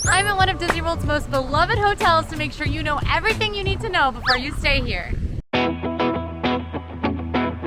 I'm at one of Disney World's most beloved hotels to make sure you know everything you need to know before you stay here.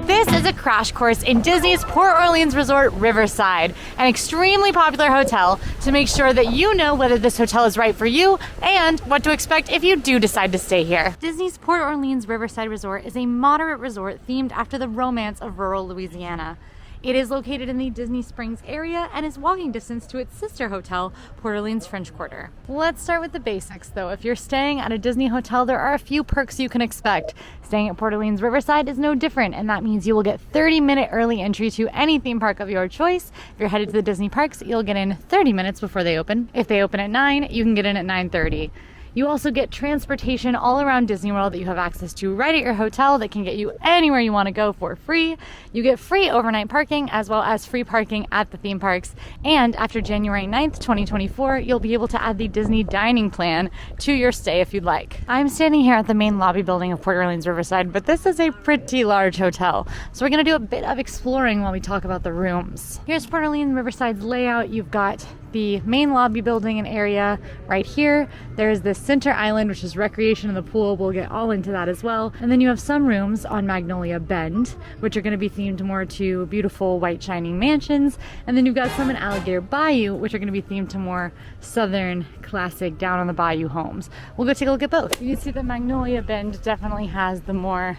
This is a crash course in Disney's Port Orleans Resort Riverside, an extremely popular hotel to make sure that you know whether this hotel is right for you and what to expect if you do decide to stay here. Disney's Port Orleans Riverside Resort is a moderate resort themed after the romance of rural Louisiana. It is located in the Disney Springs area and is walking distance to its sister hotel, Port Orleans French Quarter. Let's start with the basics though. If you're staying at a Disney hotel, there are a few perks you can expect. Staying at Port Orleans Riverside is no different, and that means you will get 30-minute early entry to any theme park of your choice. If you're headed to the Disney parks, you'll get in 30 minutes before they open. If they open at 9, you can get in at 9:30. You also get transportation all around Disney World that you have access to right at your hotel that can get you anywhere you want to go for free. You get free overnight parking as well as free parking at the theme parks. And after January 9th, 2024, you'll be able to add the Disney dining plan to your stay if you'd like. I'm standing here at the main lobby building of Port Orleans Riverside, but this is a pretty large hotel. So we're going to do a bit of exploring while we talk about the rooms. Here's Port Orleans Riverside's layout. You've got the main lobby building and area right here. There's this center island, which is recreation in the pool. We'll get all into that as well. And then you have some rooms on Magnolia Bend, which are going to be themed more to beautiful white shining mansions. And then you've got some in Alligator Bayou, which are going to be themed to more southern classic down on the bayou homes. We'll go take a look at both. You can see that Magnolia Bend definitely has the more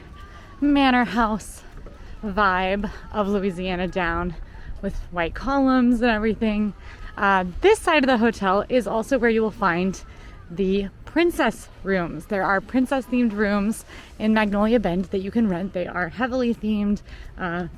manor house vibe of Louisiana down with white columns and everything. This side of the hotel is also where you will find the princess rooms. There are princess themed rooms in Magnolia Bend that you can rent. They are heavily themed,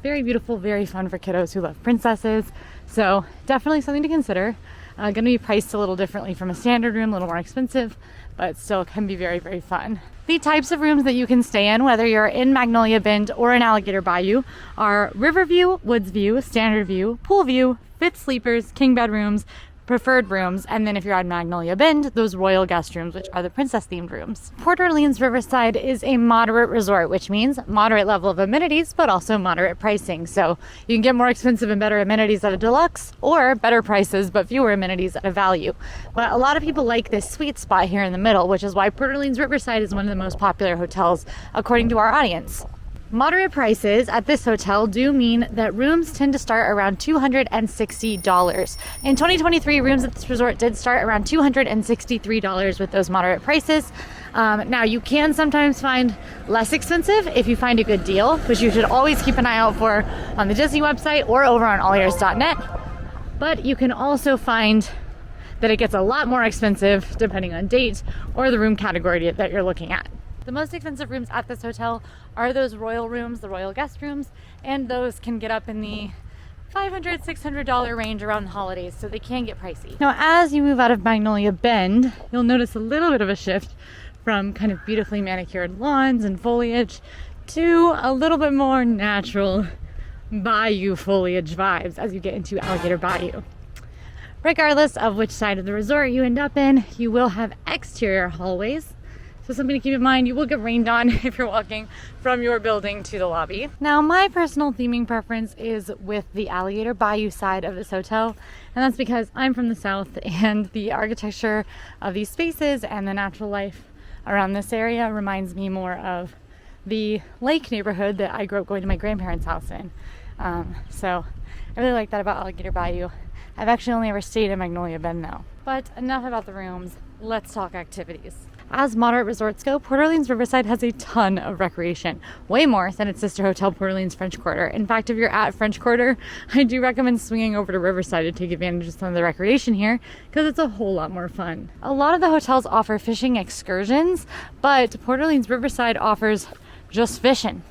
very beautiful, very fun for kiddos who love princesses. So definitely something to consider. Going to be priced a little differently from a standard room, a little more expensive, but still can be very, very fun. The types of rooms that you can stay in, whether you're in Magnolia Bend or in Alligator Bayou, are Riverview, Woods View, Standard View, Pool View, Fifth Sleepers, King Bed Rooms, Preferred Rooms, and then if you're at Magnolia Bend, those Royal Guest Rooms, which are the princess themed rooms. Port Orleans Riverside is a moderate resort, which means moderate level of amenities, but also moderate pricing. So you can get more expensive and better amenities at a deluxe, or better prices but fewer amenities at a value. But a lot of people like this sweet spot here in the middle, which is why Port Orleans Riverside is one of the most popular hotels according to our audience. Moderate prices at this hotel do mean that rooms tend to start around $260. In 2023, rooms at this resort did start around $263 with those moderate prices. Now, you can sometimes find less expensive if you find a good deal, which you should always keep an eye out for on the Disney website or over on AllEars.net. But you can also find that it gets a lot more expensive depending on date or the room category that you're looking at. The most expensive rooms at this hotel are those royal rooms, the royal guest rooms, and those can get up in the $500, $600 range around the holidays, so they can get pricey. Now, as you move out of Magnolia Bend, you'll notice a little bit of a shift from kind of beautifully manicured lawns and foliage to a little bit more natural bayou foliage vibes as you get into Alligator Bayou. Regardless of which side of the resort you end up in, you will have exterior hallways. So something to keep in mind, you will get rained on if you're walking from your building to the lobby. Now, my personal theming preference is with the Alligator Bayou side of this hotel, and that's because I'm from the South and the architecture of these spaces and the natural life around this area reminds me more of the lake neighborhood that I grew up going to my grandparents' house in. So I really like that about Alligator Bayou. I've actually only ever stayed in Magnolia Bend though. But enough about the rooms, let's talk activities. As moderate resorts go, Port Orleans Riverside has a ton of recreation, way more than its sister hotel, Port Orleans French Quarter. In fact, if you're at French Quarter, I do recommend swinging over to Riverside to take advantage of some of the recreation here because it's a whole lot more fun. A lot of the hotels offer fishing excursions, but Port Orleans Riverside offers just fishing,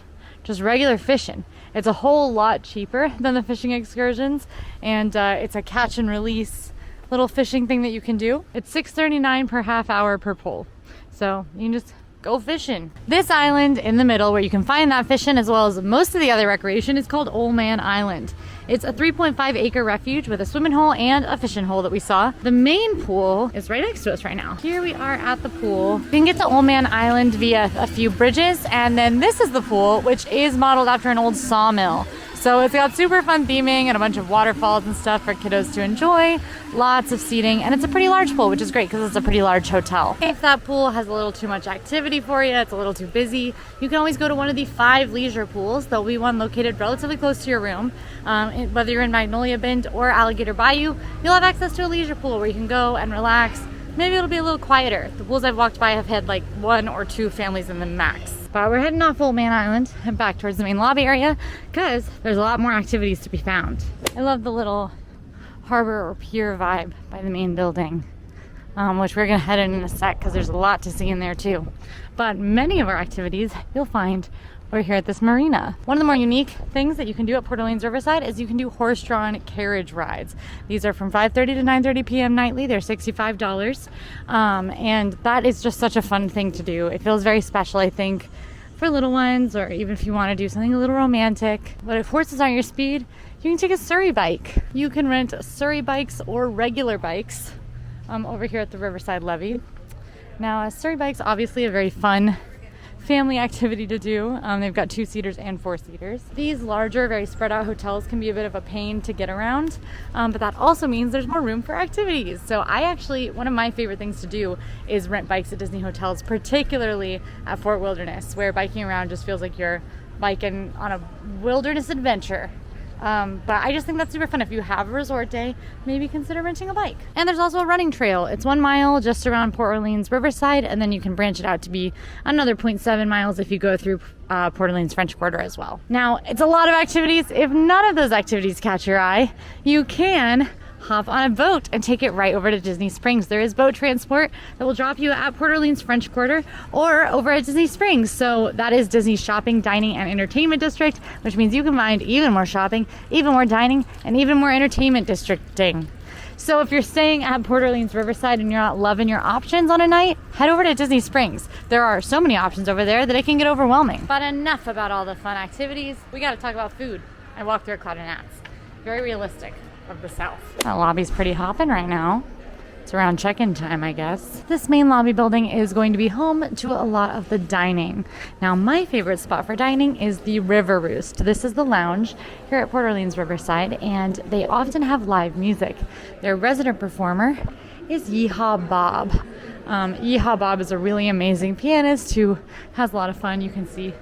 just regular fishing. It's a whole lot cheaper than the fishing excursions, and it's a catch and release little fishing thing that you can do. It's $6.39 per half hour per pole. So you can just go fishing. This island in the middle where you can find that fishing as well as most of the other recreation is called Old Man Island. It's a 3.5 acre refuge with a swimming hole and a fishing hole that we saw. The main pool is right next to us right now. Here we are at the pool. You can get to Old Man Island via a few bridges, and then this is the pool, which is modeled after an old sawmill. So it's got super fun theming and a bunch of waterfalls and stuff for kiddos to enjoy. Lots of seating, and it's a pretty large pool, which is great because it's a pretty large hotel. If that pool has a little too much activity for you, it's a little too busy, you can always go to one of the 5 leisure pools. There'll be one located relatively close to your room. Whether you're in Magnolia Bend or Alligator Bayou, you'll have access to a leisure pool where you can go and relax. Maybe it'll be a little quieter. The pools I've walked by have had like 1 or 2 families in them max. But we're heading off Old Man Island and back towards the main lobby area because there's a lot more activities to be found. I love the little harbor or pier vibe by the main building, which we're gonna head in a sec because there's a lot to see in there too. But many of our activities you'll find over here at this marina. One of the more unique things that you can do at Port Orleans Riverside is you can do horse-drawn carriage rides. These are from 5:30 to 9:30 p.m. nightly. They're $65. And that is just such a fun thing to do. It feels very special, I think, for little ones, or even if you want to do something a little romantic. But if horses aren't your speed, you can take a Surrey bike. You can rent Surrey bikes or regular bikes over here at the Riverside Levee. Now, a Surrey bike's obviously a very fun family activity to do. They've got 2-seaters and 4-seaters. These larger, very spread out hotels can be a bit of a pain to get around, but that also means there's more room for activities. So one of my favorite things to do is rent bikes at Disney hotels, particularly at Fort Wilderness, where biking around just feels like you're biking on a wilderness adventure. But I just think that's super fun. If you have a resort day, maybe consider renting a bike. And there's also a running trail. It's 1 mile just around Port Orleans Riverside, and then you can branch it out to be another 0.7 miles if you go through Port Orleans French Quarter as well. Now, it's a lot of activities. If none of those activities catch your eye, you can hop on a boat and take it right over to Disney Springs. There is boat transport that will drop you at Port Orleans French Quarter or over at Disney Springs. So that is Disney's shopping, dining, and entertainment district, which means you can find even more shopping, even more dining, and even more entertainment districting. So if you're staying at Port Orleans Riverside and you're not loving your options on a night, head over to Disney Springs. There are so many options over there that it can get overwhelming. But enough about all the fun activities. We got to talk about food. I walked through a Cloud of Gnats. Very realistic of the South. That lobby's pretty hopping right now. It's around check-in time, I guess. This main lobby building is going to be home to a lot of the dining. Now, my favorite spot for dining is the River Roost. This is the lounge here at Port Orleans Riverside, and they often have live music. Their resident performer is Yeehaw Bob. Yeehaw Bob is a really amazing pianist who has a lot of fun. You can see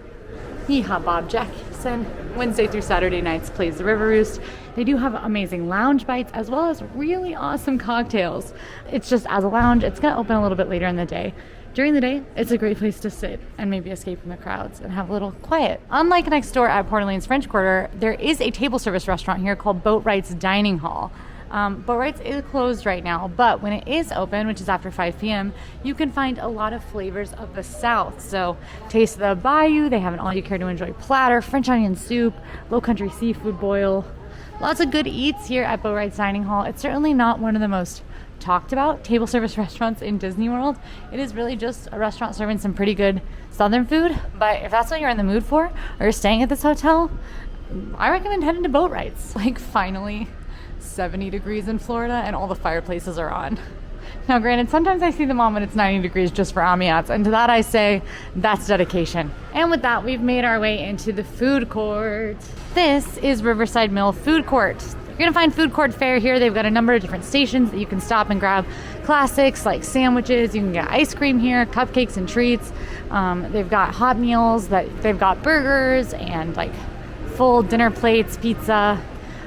Yeehaw Bob Jackson Wednesday through Saturday nights plays the River Roost. They do have amazing lounge bites as well as really awesome cocktails. It's just as a lounge, it's going to open a little bit later in the day. During the day, it's a great place to sit and maybe escape from the crowds and have a little quiet. Unlike next door at Port Orleans French Quarter, there is a table service restaurant here called Boatwright's Dining Hall. Boatwright's is closed right now, but when it is open, which is after 5 p.m., you can find a lot of flavors of the South. So Taste of the Bayou, they have an all-you-care-to-enjoy platter, French onion soup, low country seafood boil. Lots of good eats here at Boatwright's Dining Hall. It's certainly not one of the most talked about table service restaurants in Disney World. It is really just a restaurant serving some pretty good Southern food. But if that's what you're in the mood for, or you're staying at this hotel, I recommend heading to Boatwright's. Like, finally 70 degrees in Florida and all the fireplaces are on. Now, granted, sometimes I see them on when it's 90 degrees just for ambiance, and to that I say, that's dedication. And with that, we've made our way into the food court. This is Riverside Mill Food Court. You're gonna find food court fare here. They've got a number of different stations that you can stop and grab classics like sandwiches. You can get ice cream here, cupcakes and treats. They've got hot meals, they've got burgers and like full dinner plates, pizza.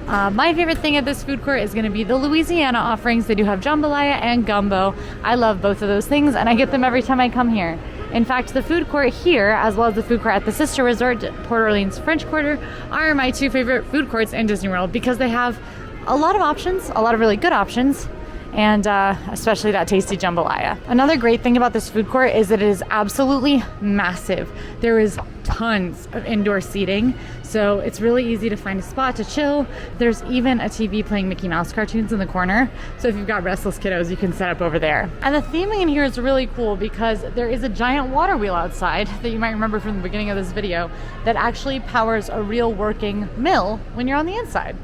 My favorite thing at this food court is going to be the Louisiana offerings. They do have jambalaya and gumbo. I love both of those things, and I get them every time I come here. In fact, the food court here, as well as the food court at the sister resort, Port Orleans French Quarter, are my 2 favorite food courts in Disney World because they have a lot of options, a lot of really good options, and especially that tasty jambalaya. Another great thing about this food court is that it is absolutely massive. There is tons of indoor seating, so it's really easy to find a spot to chill. There's even a TV playing Mickey Mouse cartoons in the corner, so if you've got restless kiddos, you can set up over there. And the theming in here is really cool because there is a giant water wheel outside that you might remember from the beginning of this video that actually powers a real working mill when you're on the inside.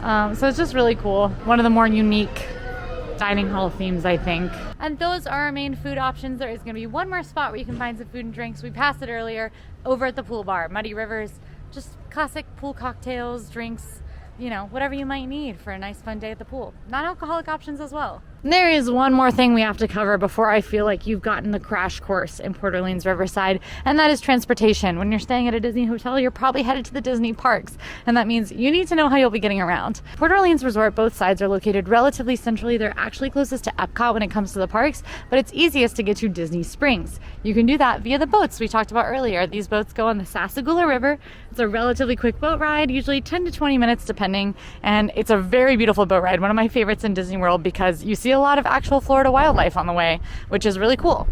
So it's just really cool. One of the more unique dining hall themes, I think. And those are our main food options. There is going to be one more spot where you can find some food and drinks. We passed it earlier over at the pool bar. Muddy Rivers just classic pool cocktails, drinks, you know, whatever you might need for a nice fun day at the pool. Non-alcoholic options as well. There is one more thing we have to cover before I feel like you've gotten the crash course in Port Orleans Riverside, and that is transportation. When you're staying at a Disney hotel, you're probably headed to the Disney parks, and that means you need to know how you'll be getting around. Port Orleans Resort, both sides are located relatively centrally. They're actually closest to Epcot when it comes to the parks, but it's easiest to get to Disney Springs. You can do that via the boats we talked about earlier. These boats go on the Sassagoula River. It's a relatively quick boat ride, usually 10 to 20 minutes depending, and it's a very beautiful boat ride. One of my favorites in Disney World because you see a lot of actual Florida wildlife on the way, which is really cool.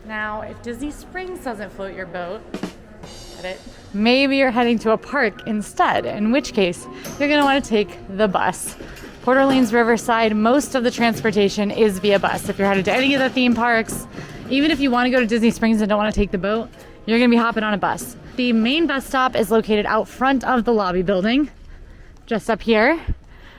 Now, if Disney Springs doesn't float your boat, maybe you're heading to a park instead, in which case you're going to want to take the bus. Port Orleans Riverside, most of the transportation is via bus. If you're headed to any of the theme parks, even if you want to go to Disney Springs and don't want to take the boat, you're going to be hopping on a bus. The main bus stop is located out front of the lobby building, just up here.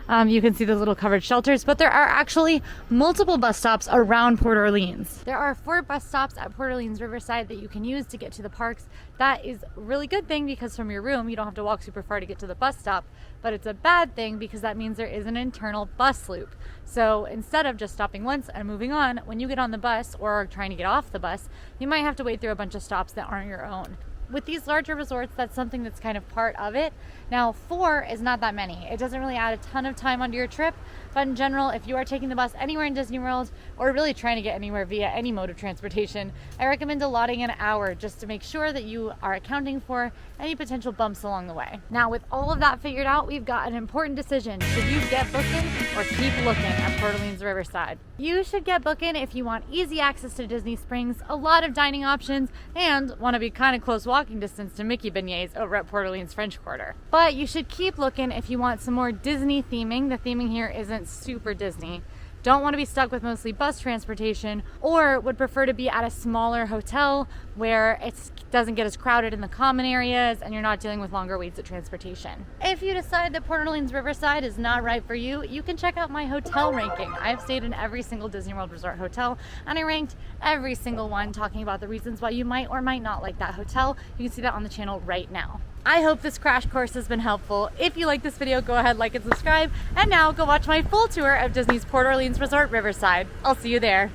You can see the little covered shelters, but there are actually multiple bus stops around Port Orleans. There are 4 bus stops at Port Orleans Riverside that you can use to get to the parks. That is a really good thing because from your room, you don't have to walk super far to get to the bus stop, but it's a bad thing because that means there is an internal bus loop. So instead of just stopping once and moving on, when you get on the bus or trying to get off the bus, you might have to wait through a bunch of stops that aren't your own. With these larger resorts, that's something that's kind of part of it. Now, 4 is not that many. It doesn't really add a ton of time onto your trip, but in general, if you are taking the bus anywhere in Disney World or really trying to get anywhere via any mode of transportation, I recommend allotting an hour just to make sure that you are accounting for any potential bumps along the way. Now, with all of that figured out, we've got an important decision. Should you get booking or keep looking at Port Orleans Riverside? You should get booking if you want easy access to Disney Springs, a lot of dining options, and want to be kind of close walking distance to Mickey beignets over at Port Orleans French Quarter. But you should keep looking if you want some more Disney theming. The theming here isn't super Disney. Don't want to be stuck with mostly bus transportation, or would prefer to be at a smaller hotel where it doesn't get as crowded in the common areas and you're not dealing with longer waits at transportation. If you decide that Port Orleans Riverside is not right for you, you can check out my hotel ranking. I've stayed in every single Disney World Resort hotel and I ranked every single one, talking about the reasons why you might or might not like that hotel. You can see that on the channel right now. I hope this crash course has been helpful. If you like this video, go ahead, like and subscribe. And now go watch my full tour of Disney's Port Orleans Resort Riverside. I'll see you there.